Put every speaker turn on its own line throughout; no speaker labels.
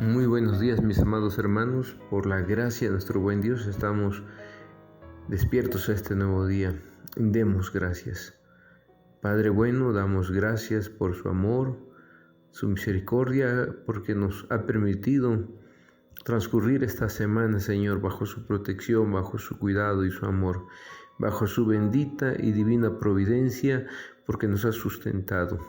Muy buenos días, mis amados hermanos. Por la gracia de nuestro buen Dios estamos despiertos a este nuevo día. Demos gracias. Padre bueno, damos gracias por su amor, su misericordia, porque nos ha permitido transcurrir esta semana, Señor, bajo su protección, bajo su cuidado y su amor, bajo su bendita y divina providencia, porque nos ha sustentado.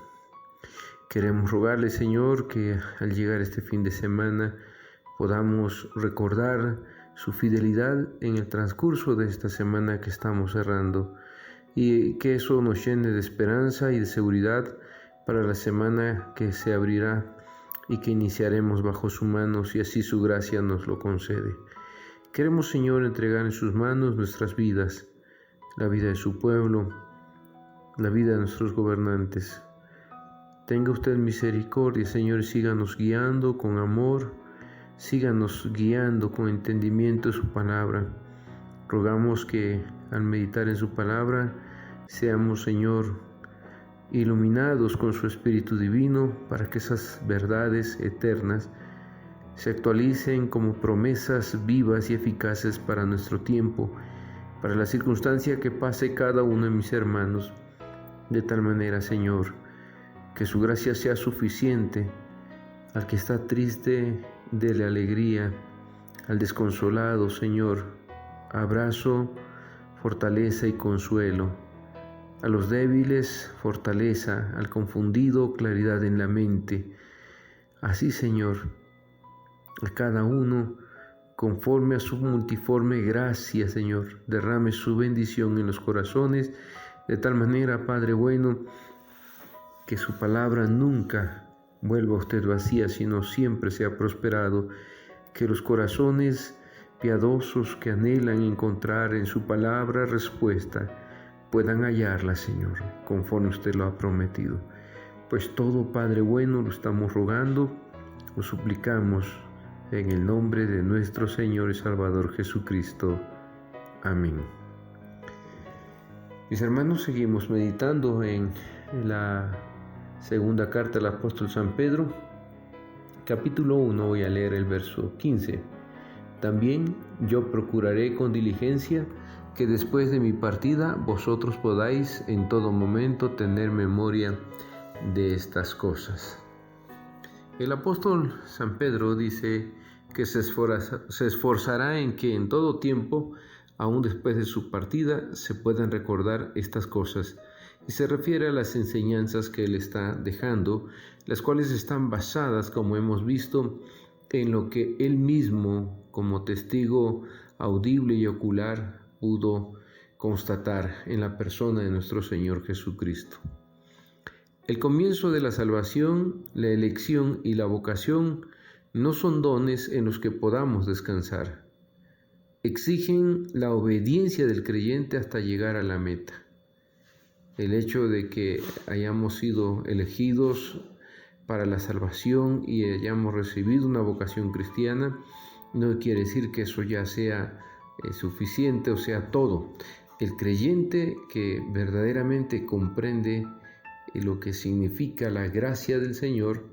Queremos rogarle, Señor, que al llegar este fin de semana podamos recordar su fidelidad en el transcurso de esta semana que estamos cerrando y que eso nos llene de esperanza y de seguridad para la semana que se abrirá y que iniciaremos bajo su mano, si así su gracia nos lo concede. Queremos, Señor, entregar en sus manos nuestras vidas, la vida de su pueblo, la vida de nuestros gobernantes. Tenga usted misericordia, Señor, y síganos guiando con amor, síganos guiando con entendimiento de su palabra. Rogamos que al meditar en su palabra seamos, Señor, iluminados con su Espíritu Divino para que esas verdades eternas se actualicen como promesas vivas y eficaces para nuestro tiempo, para la circunstancia que pase cada uno de mis hermanos. De tal manera, Señor, que su gracia sea suficiente. Al que está triste, dele alegría. Al desconsolado, Señor, abrazo, fortaleza y consuelo. A los débiles, fortaleza. Al confundido, claridad en la mente. Así, Señor, a cada uno, conforme a su multiforme gracia, Señor, derrame su bendición en los corazones, de tal manera, Padre bueno, que su palabra nunca vuelva a usted vacía, sino siempre sea prosperado, que los corazones piadosos que anhelan encontrar en su palabra respuesta, puedan hallarla, Señor, conforme usted lo ha prometido. Pues todo, Padre bueno, lo estamos rogando, lo suplicamos en el nombre de nuestro Señor y Salvador Jesucristo. Amén. Mis hermanos, seguimos meditando en la segunda carta del apóstol San Pedro, capítulo 1, voy a leer el verso 15. También yo procuraré con diligencia que después de mi partida vosotros podáis en todo momento tener memoria de estas cosas. El apóstol San Pedro dice que se esforzará en que en todo tiempo, aún después de su partida, se puedan recordar estas cosas. Y se refiere a las enseñanzas que él está dejando, las cuales están basadas, como hemos visto, en lo que él mismo, como testigo audible y ocular, pudo constatar en la persona de nuestro Señor Jesucristo. El comienzo de la salvación, la elección y la vocación no son dones en los que podamos descansar. Exigen la obediencia del creyente hasta llegar a la meta. El hecho de que hayamos sido elegidos para la salvación y hayamos recibido una vocación cristiana no quiere decir que eso ya sea suficiente o sea todo. El creyente que verdaderamente comprende lo que significa la gracia del Señor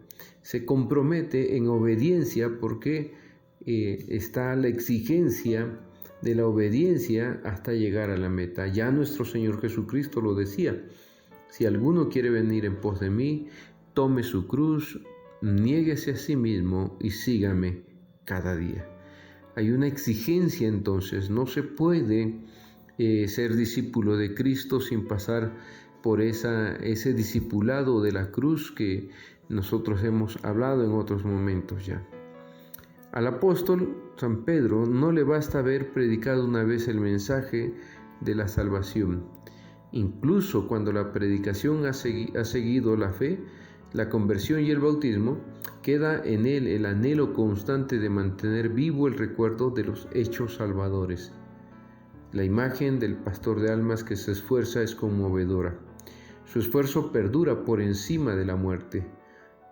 se compromete en obediencia porque está la exigencia de la obediencia hasta llegar a la meta. Ya nuestro Señor Jesucristo lo decía: si alguno quiere venir en pos de mí, tome su cruz, niéguese a sí mismo y sígame cada día. Hay una exigencia entonces, no se puede ser discípulo de Cristo sin pasar por ese discipulado de la cruz que nosotros hemos hablado en otros momentos ya. Al apóstol San Pedro no le basta haber predicado una vez el mensaje de la salvación. Incluso cuando la predicación ha seguido la fe, la conversión y el bautismo, queda en él el anhelo constante de mantener vivo el recuerdo de los hechos salvadores. La imagen del pastor de almas que se esfuerza es conmovedora. Su esfuerzo perdura por encima de la muerte.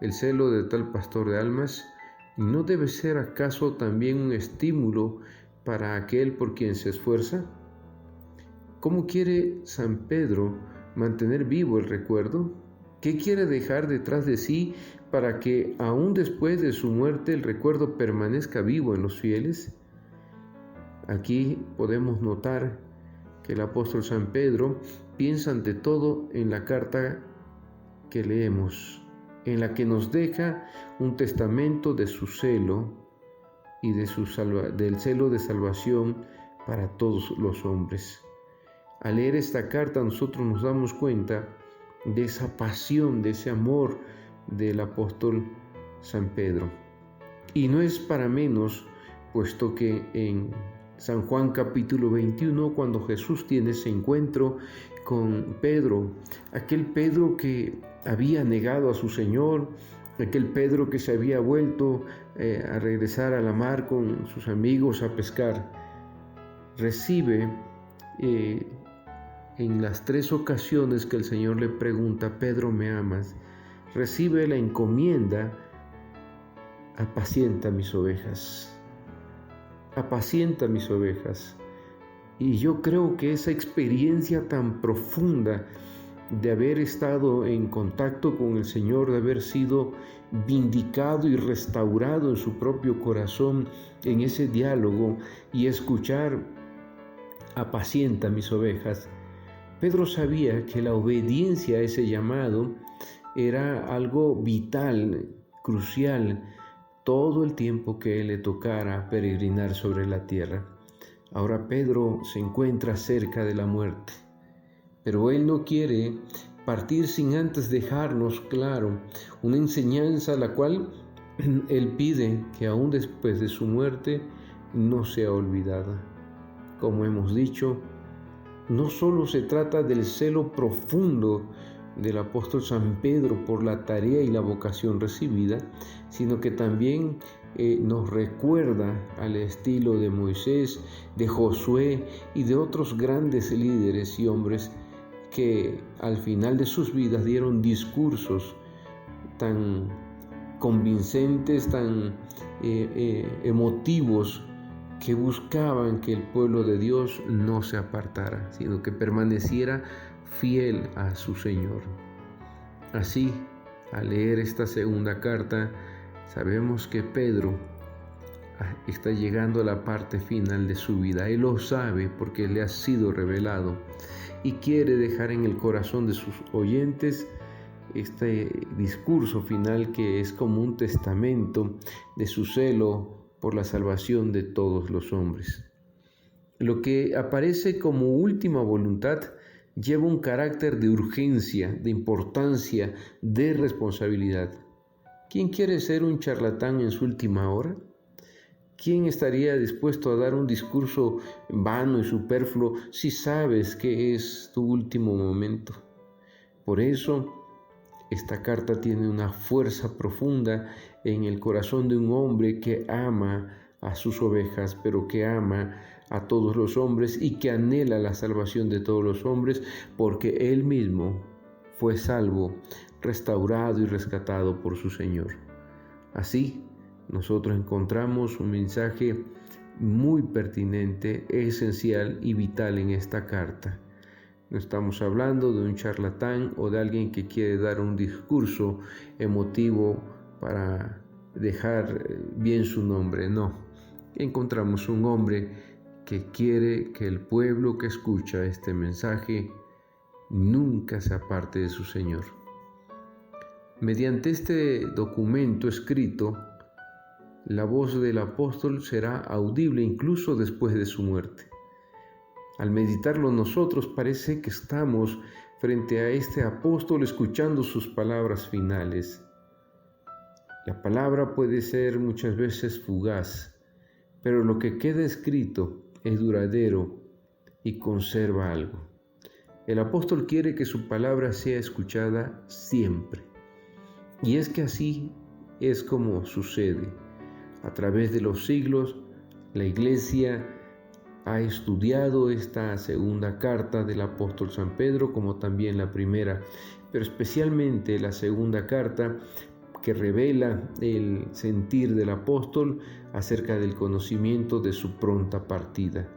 El celo de tal pastor de almas ¿no debe ser acaso también un estímulo para aquel por quien se esfuerza? ¿Cómo quiere San Pedro mantener vivo el recuerdo? ¿Qué quiere dejar detrás de sí para que aún después de su muerte el recuerdo permanezca vivo en los fieles? Aquí podemos notar que el apóstol San Pedro piensa ante todo en la carta que leemos, en la que nos deja un testamento de su celo y del celo de salvación para todos los hombres. Al leer esta carta nosotros nos damos cuenta de esa pasión, de ese amor del apóstol San Pedro. Y no es para menos, puesto que en San Juan capítulo 21, cuando Jesús tiene ese encuentro con Pedro, aquel Pedro que había negado a su Señor, aquel Pedro que se había vuelto a regresar a la mar con sus amigos a pescar, recibe en las 3 ocasiones que el Señor le pregunta: Pedro, ¿me amas?, recibe la encomienda: apacienta mis ovejas. Apacienta mis ovejas. Y yo creo que esa experiencia tan profunda de haber estado en contacto con el Señor, de haber sido vindicado y restaurado en su propio corazón en ese diálogo y escuchar: apacienta mis ovejas. Pedro sabía que la obediencia a ese llamado era algo vital, crucial, todo el tiempo que le tocara peregrinar sobre la tierra. Ahora Pedro se encuentra cerca de la muerte, pero él no quiere partir sin antes dejarnos claro una enseñanza la cual él pide que aún después de su muerte no sea olvidada. Como hemos dicho, no solo se trata del celo profundo del apóstol San Pedro por la tarea y la vocación recibida, sino que también nos recuerda al estilo de Moisés, de Josué y de otros grandes líderes y hombres que al final de sus vidas dieron discursos tan convincentes, tan emotivos, que buscaban que el pueblo de Dios no se apartara, sino que permaneciera fiel a su Señor. Así, al leer esta segunda carta, sabemos que Pedro está llegando a la parte final de su vida. Él lo sabe porque le ha sido revelado y quiere dejar en el corazón de sus oyentes este discurso final que es como un testamento de su celo por la salvación de todos los hombres. Lo que aparece como última voluntad lleva un carácter de urgencia, de importancia, de responsabilidad. ¿Quién quiere ser un charlatán en su última hora? ¿Quién estaría dispuesto a dar un discurso vano y superfluo si sabes que es tu último momento? Por eso, esta carta tiene una fuerza profunda en el corazón de un hombre que ama a sus ovejas, pero que ama a todos los hombres y que anhela la salvación de todos los hombres, porque él mismo fue salvo, restaurado y rescatado por su Señor. Así, nosotros encontramos un mensaje muy pertinente, esencial y vital en esta carta. No estamos hablando de un charlatán o de alguien que quiere dar un discurso emotivo para dejar bien su nombre, no. Encontramos un hombre que quiere que el pueblo que escucha este mensaje nunca se aparte de su Señor. Mediante este documento escrito, la voz del apóstol será audible incluso después de su muerte. Al meditarlo nosotros parece que estamos frente a este apóstol escuchando sus palabras finales. La palabra puede ser muchas veces fugaz, pero lo que queda escrito es duradero y conserva algo. El apóstol quiere que su palabra sea escuchada siempre. Y es que así es como sucede. A través de los siglos, la Iglesia ha estudiado esta segunda carta del apóstol San Pedro, como también la primera, pero especialmente la segunda carta que revela el sentir del apóstol acerca del conocimiento de su pronta partida.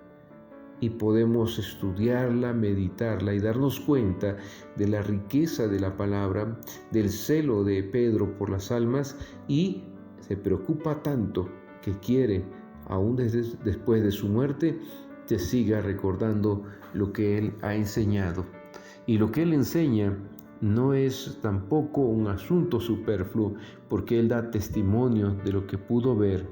y podemos estudiarla, meditarla y darnos cuenta de la riqueza de la palabra, del celo de Pedro por las almas, y se preocupa tanto que quiere, aún después de su muerte, te siga recordando lo que Él ha enseñado. Y lo que Él enseña no es tampoco un asunto superfluo, porque Él da testimonio de lo que pudo ver,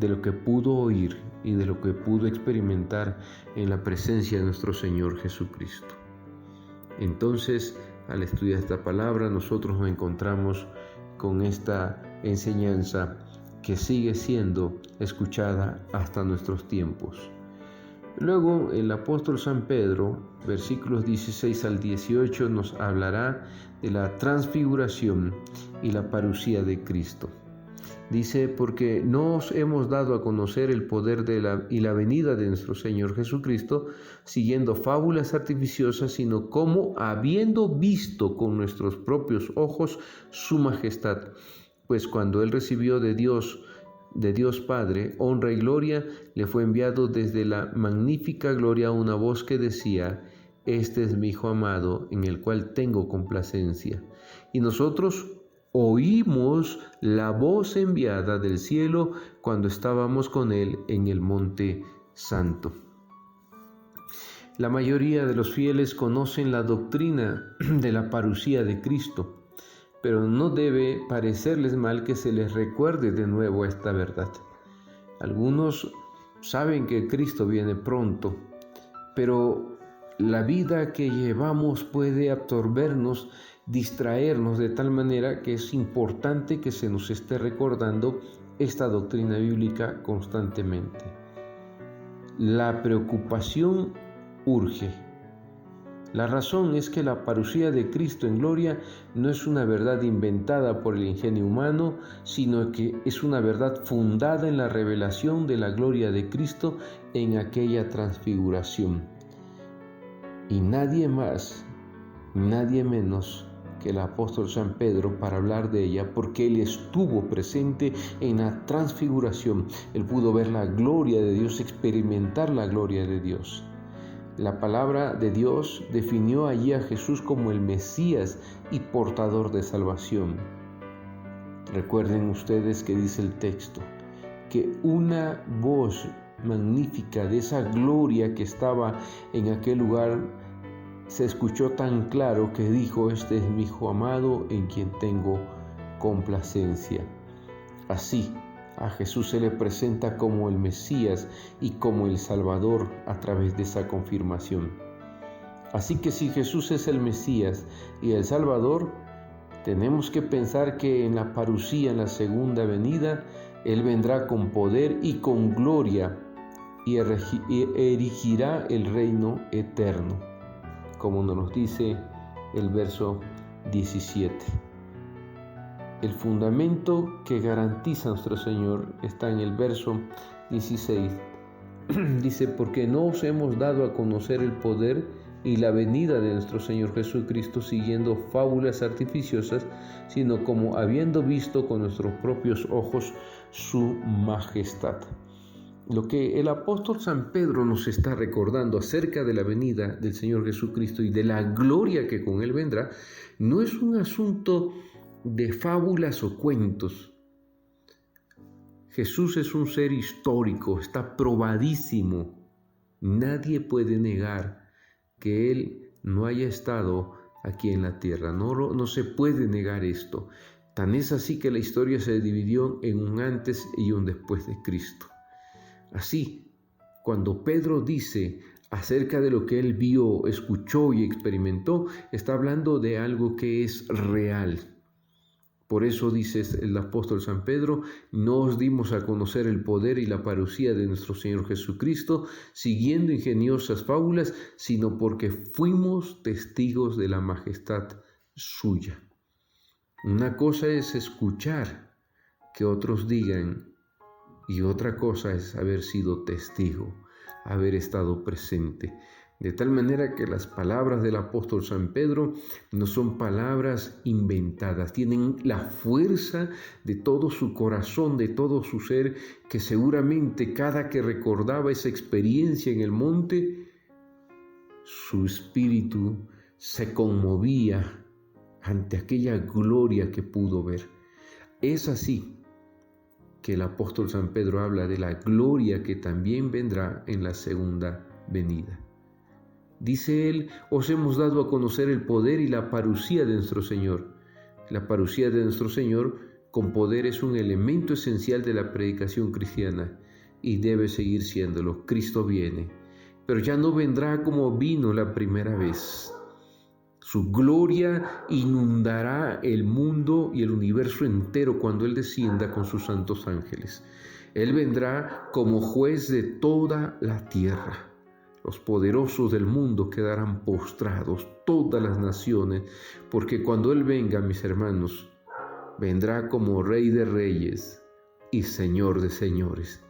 de lo que pudo oír y de lo que pudo experimentar en la presencia de nuestro Señor Jesucristo. Entonces, al estudiar esta palabra, nosotros nos encontramos con esta enseñanza que sigue siendo escuchada hasta nuestros tiempos. Luego, el apóstol San Pedro, versículos 16 al 18, nos hablará de la transfiguración y la parucía de Cristo. Dice, porque no os hemos dado a conocer el poder y la venida de nuestro Señor Jesucristo, siguiendo fábulas artificiosas, sino como habiendo visto con nuestros propios ojos su majestad. Pues cuando Él recibió de Dios Padre, honra y gloria, le fue enviado desde la magnífica gloria una voz que decía, este es mi Hijo amado, en el cual tengo complacencia. Y nosotros oímos la voz enviada del cielo cuando estábamos con Él en el Monte Santo. La mayoría de los fieles conocen la doctrina de la parucía de Cristo, pero no debe parecerles mal que se les recuerde de nuevo esta verdad. Algunos saben que Cristo viene pronto, pero la vida que llevamos puede absorbernos, distraernos de tal manera que es importante que se nos esté recordando esta doctrina bíblica constantemente. La preocupación urge. La razón es que la parucía de Cristo en gloria no es una verdad inventada por el ingenio humano, sino que es una verdad fundada en la revelación de la gloria de Cristo en aquella transfiguración. Y nadie más, nadie menos que el apóstol San Pedro para hablar de ella, porque él estuvo presente en la transfiguración. Él pudo ver la gloria de Dios, experimentar la gloria de Dios. La palabra de Dios definió allí a Jesús como el Mesías y portador de salvación. Recuerden ustedes que dice el texto, que una voz magnífica de esa gloria que estaba en aquel lugar se escuchó tan claro que dijo, este es mi Hijo amado en quien tengo complacencia. Así, a Jesús se le presenta como el Mesías y como el Salvador a través de esa confirmación. Así que si Jesús es el Mesías y el Salvador, tenemos que pensar que en la parucía, en la segunda venida, Él vendrá con poder y con gloria y erigirá el reino eterno, como nos dice el verso 17. El fundamento que garantiza nuestro Señor está en el verso 16. Dice, porque no os hemos dado a conocer el poder y la venida de nuestro Señor Jesucristo siguiendo fábulas artificiosas, sino como habiendo visto con nuestros propios ojos su majestad. Lo que el apóstol San Pedro nos está recordando acerca de la venida del Señor Jesucristo y de la gloria que con Él vendrá, no es un asunto de fábulas o cuentos. Jesús es un ser histórico, está probadísimo. Nadie puede negar que Él no haya estado aquí en la tierra. No se puede negar esto. Tan es así que la historia se dividió en un antes y un después de Cristo. Así, cuando Pedro dice acerca de lo que él vio, escuchó y experimentó, está hablando de algo que es real. Por eso dice el apóstol San Pedro, no os dimos a conocer el poder y la parucía de nuestro Señor Jesucristo, siguiendo ingeniosas fábulas, sino porque fuimos testigos de la majestad suya. Una cosa es escuchar que otros digan, y otra cosa es haber sido testigo, haber estado presente. De tal manera que las palabras del apóstol San Pedro no son palabras inventadas, tienen la fuerza de todo su corazón, de todo su ser, que seguramente cada que recordaba esa experiencia en el monte, su espíritu se conmovía ante aquella gloria que pudo ver. Es así que el apóstol San Pedro habla de la gloria que también vendrá en la segunda venida. Dice él: os hemos dado a conocer el poder y la parusía de nuestro Señor. La parusía de nuestro Señor con poder es un elemento esencial de la predicación cristiana y debe seguir siéndolo. Cristo viene, pero ya no vendrá como vino la primera vez. Su gloria inundará el mundo y el universo entero cuando Él descienda con sus santos ángeles. Él vendrá como juez de toda la tierra. Los poderosos del mundo quedarán postrados, todas las naciones, porque cuando Él venga, mis hermanos, vendrá como Rey de Reyes y Señor de Señores.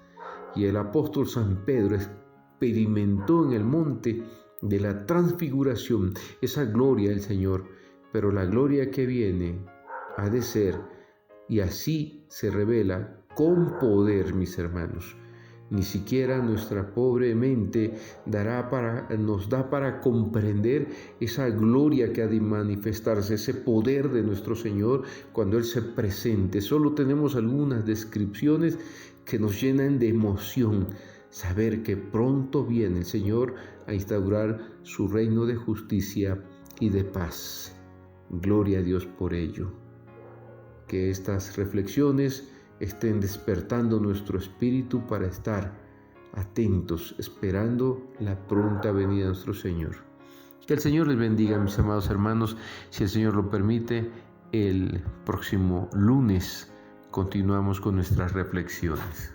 Y el apóstol San Pedro experimentó en el monte de la transfiguración esa gloria del Señor, pero la gloria que viene ha de ser, y así se revela con poder, mis hermanos. Ni siquiera nuestra pobre mente nos da para comprender esa gloria que ha de manifestarse, ese poder de nuestro Señor cuando Él se presente. Solo tenemos algunas descripciones que nos llenan de emoción, saber que pronto viene el Señor a instaurar su reino de justicia y de paz. Gloria a Dios por ello. Que estas reflexiones estén despertando nuestro espíritu para estar atentos, esperando la pronta venida de nuestro Señor. Que el Señor les bendiga, mis amados hermanos. Si el Señor lo permite, el próximo lunes continuamos con nuestras reflexiones.